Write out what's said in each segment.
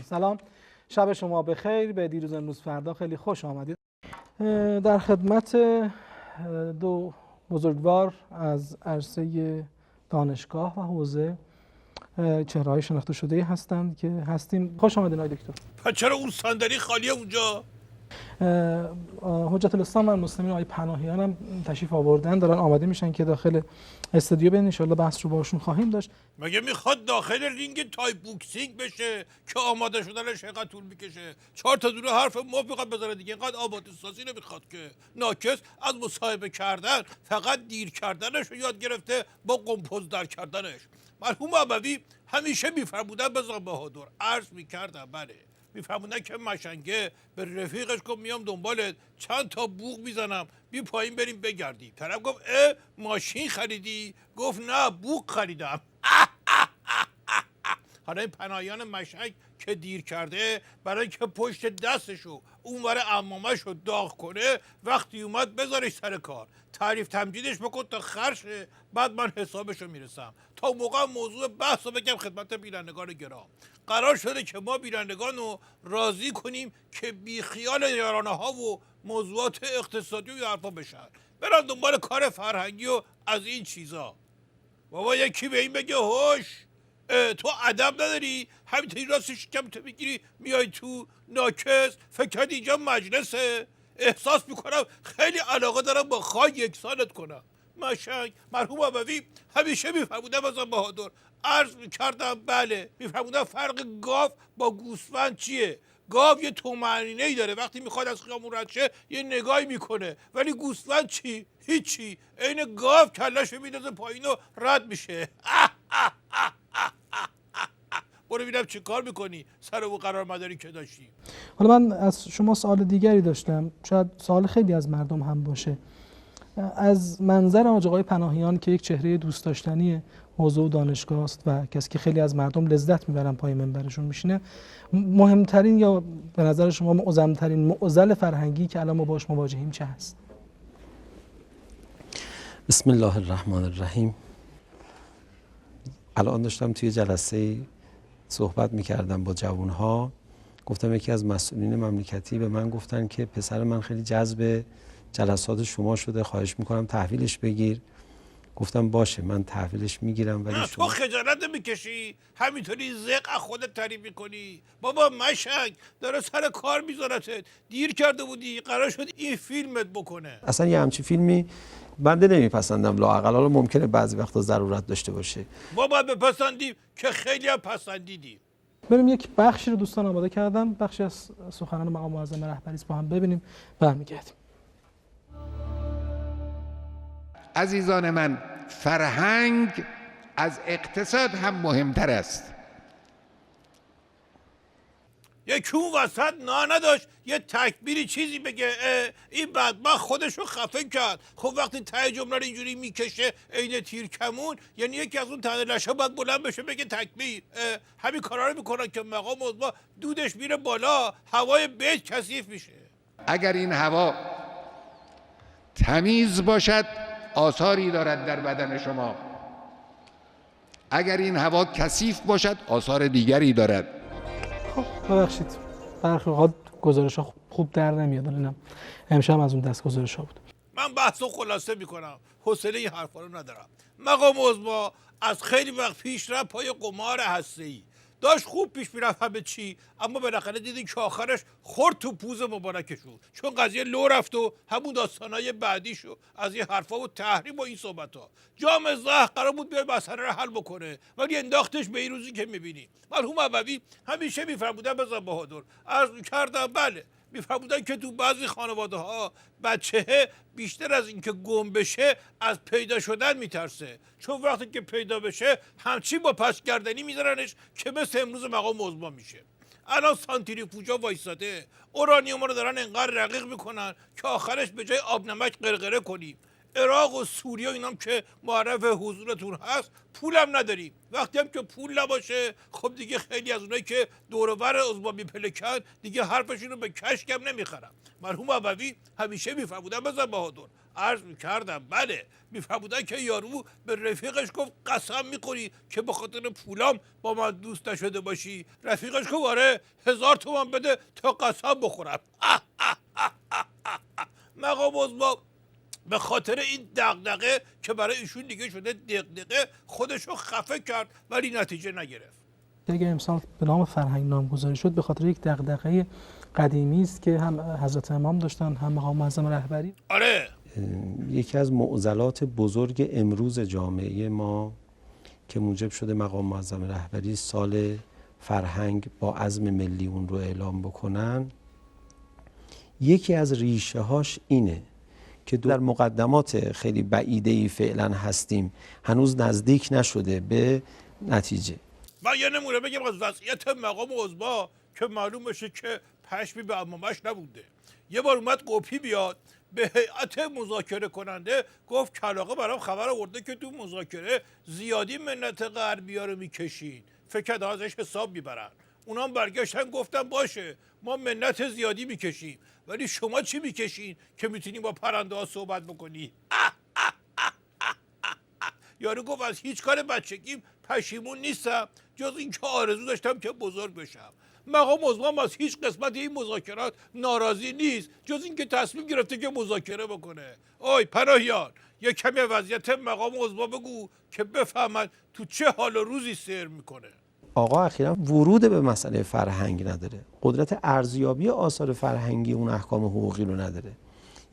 سلام، شب شما بخیر. به دیروز امروز فردا خیلی خوش آمدید. در خدمت دو بزرگوار از عرصه دانشگاه و حوزه چهره‌های شناخته شده هستند که هستیم. خوش آمدید آقای دکتر. پس چرا اون صندلی خالیه اونجا؟ حجت الاسلام و المسلمین آقای پناهیان هم تشریف آوردن، دارن آماده میشن که داخل استودیو برن. ان شاءالله بحث رو باشون خواهیم داشت. مگه میخواد داخل رینگ تای بوکسینگ بشه که آماده شدنش اینقدر طول میکشه؟ 4 تا دونه حرف مفت میخواد بزنه دیگه، اینقدر آماده سازی نمیخواد که. ناکس از مصاحبه کردن فقط دیر کردنش رو یاد گرفته با قمپوز در کردنش. مرحوم اموی همیشه میفرمودن بزن بهادر، عرض میکردم بله، میفهموندن که مشنگه به رفیقش گفت میام دنبالت، چند تا بوق میزنم بی پایین بریم بگردیم. طرف گفت ماشین خریدی؟ گفت نه بوق خریدم. حالا این پناهیان مشنگ که دیر کرده برای که پشت دستشو اونور عمامه‌شو داغ کنه، وقتی اومد بذارش سر کار، تعریف تمجیدش بکن تا خرشه، بعد من حسابشو میرسم. تا موقع موضوع بحث رو بگم خدمت بینندگان گرام. قرار شده که ما بینندگان رو راضی کنیم که بی خیال یارانه ها و موضوعات اقتصادی و حرفا بشن، برن دنبال کار فرهنگی و از این چیزا. بابا یکی به این بگه هوش، تو ادب نداری؟ همینطوری راست شکمتو میگیری میای تو. ناکس فکر کردی اینجا مجلسه؟ احساس میکنم خیلی علاقه دارم با خواهی یکسانت کنم. مشنگ مرحوم اموی همیشه میفرمودن بزن بهادر، عرض میکردم بله، میفرمودن فرق گاو با گوسفند چیه؟ گاو یه طمأنینه‌ای داره، وقتی میخواد از خیابون رد شه یه نگاهی میکنه، ولی گوسفند چی؟ هیچی، عین گاو کله‌شو میندازه پایین و رد میشه. برو ببینم چه کار میکنی سر اون قرار مداری که داشتی. حالا من از شما سوال دیگری داشتم، شاید سوال خیلی از مردم هم باشه. از منظر آقای پناهیان که یک چهره دوست داشتنی حوزه و دانشگاه است و کسی که خیلی از مردم لذت میبرن پای منبرشون میشینه، مهمترین یا به نظر شما معظمترین معضل فرهنگی که الان ما باش مواجهیم چه هست؟ بسم الله الرحمن الرحیم. الان داشتم توی جلسه صحبت میکردم با جوانها، گفتم یکی از مسئولین مملکتی به من گفتن که پسر من خیلی جذب جلسات شما شده، خواهش میکنم تحویلش بگیر. گفتم باشه من تحویلش میگیرم، ولی تو خجالت نمیکشی؟ همینطوری زق از خودت تعریف میکنی؟ بابا مشنگ داره سر کار میذارتت، دیر کرده بودی، قرار شد این فیلمت بکنه. اصلا یه همچی فیلمی بنده نمیپسندم، لااقل حالا ممکنه بعضی وقتا ضرورت داشته باشه. ما باید بپسندیم که خیلی هم پسندیدیم. بریم یک بخشی رو دوستان آماده کردن، بخشی از سخنان مقام معظم رهبری با هم ببینیم، برمیگردیم. عزیزان من، فرهنگ از اقتصاد هم مهمتر است. یکی اون وسط نداشت یه تکبیری چیزی بگه، این بدبخت خودشو خفه کرد. خب وقتی ته جمله رو اینجوری میکشه عین تیر کمون، یعنی یکی از اون تنه لشه باید بلند بشه بگه تکبیر. همین کارا رو میکنن که مقام عظما دودش میره بالا، هوای بیت کثیف میشه. اگر این هوا تمیز باشد آثاری دارد در بدن شما، اگر این هوا کثیف باشد آثار دیگری دارد. خب ببخشید برخی اوقات گزارش ها خوب در نمیاد، اینم امشب از اون دست گزارش ها بود. من بحث رو خلاصه میکنم، حوصله این حرفا رو ندارم. مقام عظما از خیلی وقت پیش رفت پای قمار هسته‌ای، داشت خوب پیش میرفت همه چی، اما بالاخره دیدین که آخرش خورد تو پوز مبارکشون، چون قضیه لو رفت و همون داستانای بعدی شو از این حرفا و تحریم و این صحبتا. جام زهر قرار بود بیاد مسئله رو حل بکنه، ولی انداختش به این روزی که میبینی. مرحوم اموی همیشه میفرمودن بزن بهادر، عرض میکردم بله، میفرمودن که تو بعضی خانواده ها بچه بیشتر از اینکه گم بشه از پیدا شدن میترسه، چون وقتی که پیدا بشه همچین با پس گردنی میذارنش که مثل امروز مقام عظما میشه. الان سانتریفوژا وایساده، اورانیوم رو دارن انقدر رقیق میکنن که آخرش به جای آب نمک قرقره کنیم. عراق و سوریه اینام که معرف حضورتون هست پولم نداریم. وقتی هم که پول نباشه خب دیگه خیلی از اونایی که دور و بر عظما میپلکن دیگه حرفشون رو به کشکم نمیخرن. مرحوم اموی همیشه میفرمودن بزن بهادر، عرض میکردم بله. میفهمودن که یارو به رفیقش گفت قسم میخوری که به خاطر پولام با من دوست نشده باشی؟ رفیقش گفت آره 1000 تومان بده تا قسم بخورم. مقام عظما به خاطر این دغدغه که برای ایشون دیگه شده دغدغه خودشو خفه کرد ولی نتیجه نگرفت. اگر امسال به نام فرهنگ نامگذاری شد به خاطر یک دغدغه قدیمی است که هم حضرت امام داشتن هم مقام معظم رهبری. آره یکی از معضلات بزرگ امروز جامعه ما که موجب شده مقام معظم رهبری سال فرهنگ با عزم ملی اون رو اعلام بکنن، یکی از ریشه هاش اینه که در مقدمات خیلی بعیده‌ای فعلا هستیم، هنوز نزدیک نشده به نتیجه. من یه نمونه بگم از وضعیت مقام عظما که معلوم بشه که پشمی به عمامش نبوده. یه بار اومد قپی بیاد به هیئت مذاکره کننده گفت کلاغه برام خبر آورده که تو مذاکره زیادی منت غربی‌ها رو میکشین، فکر کرد ازش حساب میبرن. اونام برگشتن گفتن باشه ما منت زیادی میکشیم ولی شما چی میکشین که میتونی با پرنده ها صحبت بکنی؟ یارو گفت از هیچ کار بچگیم پشیمون نیستم جز اینکه آرزو داشتم که بزرگ بشم. مقام عظما از هیچ قسمت این مذاکرات ناراضی نیست جز اینکه تصمیم گرفته که مذاکره بکنه. اوی پناهیان یه کمی وضعیت مقام عظما بگو که بفهمن تو چه حال و روزی سیر میکنه. آقا اخیراً ورود به مسئله فرهنگ نداره، قدرت ارزیابی آثار فرهنگی اون احکام حقوقی رو نداره،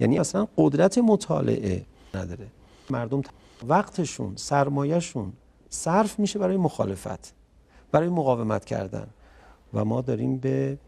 یعنی اصلا قدرت مطالعه نداره. مردم وقتشون سرمایهشون صرف میشه برای مخالفت، برای مقاومت کردن و ما داریم به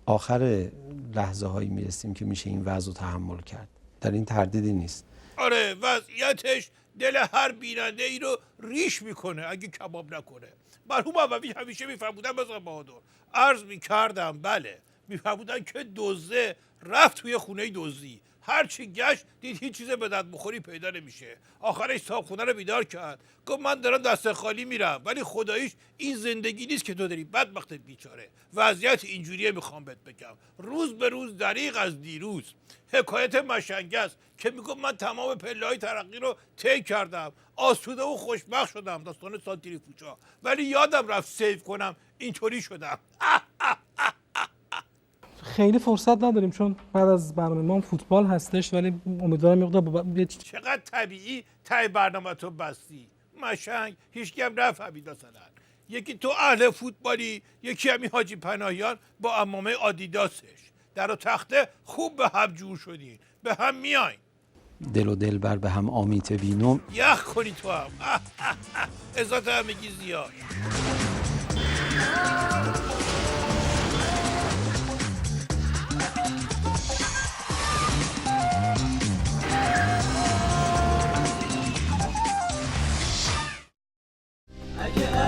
آخر لحظه هایی میرسیم که میشه این وضع رو تحمل کرد، در این تردیدی نیست. آره وضعیتش دل هر بیننده ای رو ریش میکنه اگه کباب نکنه. مرحوم عوضی همیشه میفرمودن بزن بهادر، عرض میکردم بله، میفرمودن که دزده رفت توی خونه دزدی، هرچی گشت دید هیچ چیز به درد بخوری پیدا نمیشه. آخرش صاحب خونه رو بیدار کرد گفت من دارم دست خالی میرم ولی خداییش این زندگی نیست که تو داری بدبخت بیچاره. وضعیت اینجوریه میخوام بهت بگم، روز به روز دریغ از دیروز. حکایت مشنگه است که میگم من تمام پله‌های ترقی رو طی کردم، آسوده و خوشبخت شدم، داستان سانتری فوچا، ولی یادم رفت سیو کنم اینطوری شدم. خیلی فرصت نداریم چون بعد از برنامه ما فوتبال هستش، ولی امیدوارم مقدار چقدر طبیعی تای برنامه تو بستی مشنگ، هیچ هم نفهمید. مثلا یکی تو اهل فوتبالی، یکی همین حاجی پناهیان با عمامه آدیداسش در و تخته خوب به هم جور شدین، به هم میاین. دل و دلبر به هم آمیت بینم یخ کنی تو هم. ازات همگی زیاد. اگه